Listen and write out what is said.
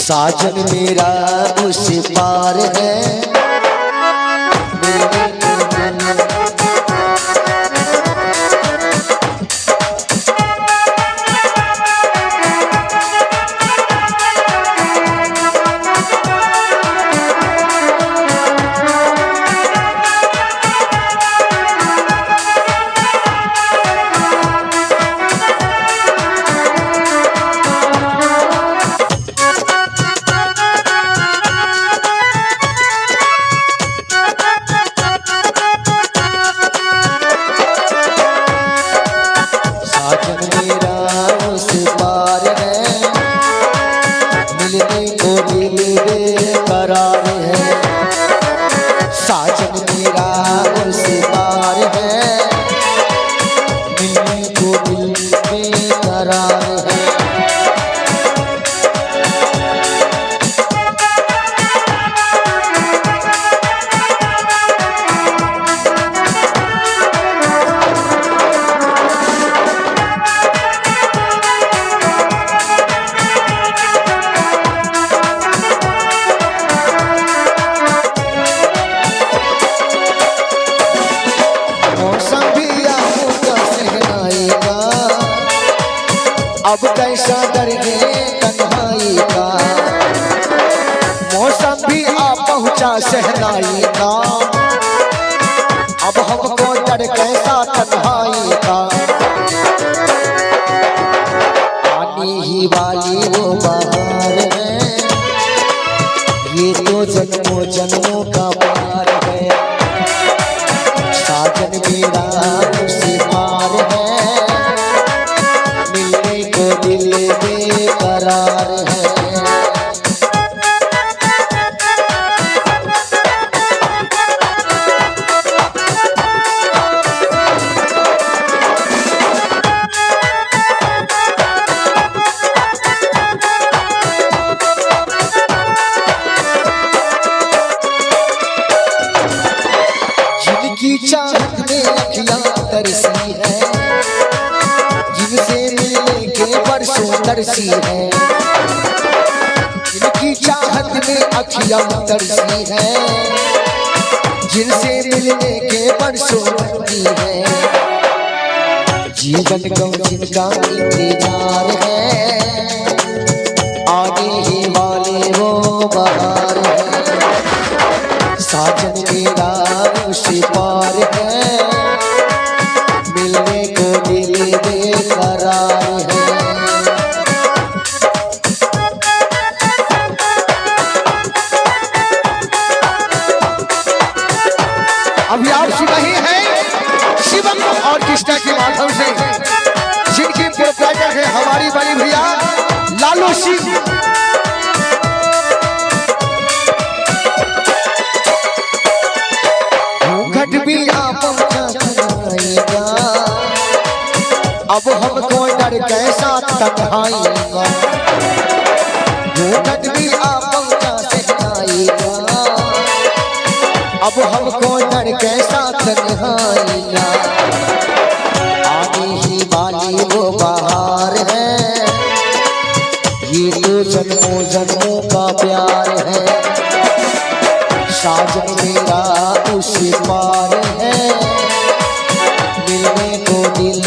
साजन मेरा उस पार है। साजन मेरा उस पार है, मिलने को दिल बेकरार है। अब कैसा दर्द तन्हाई का, मौसम भी आ पहुंचा सहनाई का। अब हमको डर कैसा तन्हाई का, आने ही वाली वो बहार है, ये तो जन्मों जन्मों का प्यार है। साजन मेरा उसी पार है, दिल बेकरार है। जिनकी चाहत में अखियां तरसी है, जिनसे मिलने के बरसों तरसी है। जिनकी चाहत में अखियां तरसी है, जिनसे मिलने के बरसों तरसी है। जीवन को जिनका इंतजार है, आने ही वाले वो बहार है। साजन मेरा उस पार है, मिलने को दिल बेकरार है। अभी आप सुन रहे हैं शिवम ऑर्केस्ट्रा के माध्यम से, जिनकी प्रोप्राइटर है हमारी बड़ी भैया लालू सिंह। घूंघट भी आप पहुंचाएगा, अब हमको डर कैसा तन्हाएगा। घूंघट भी आप पहुंचा सहनाएगा, अब हमको डर कैसा तन्हाएगा। आने ही वाली वो बहार है, ये तो जन्मों जन्मों का प्यार है। साजन मेरा उस पार है, मिलने को दिल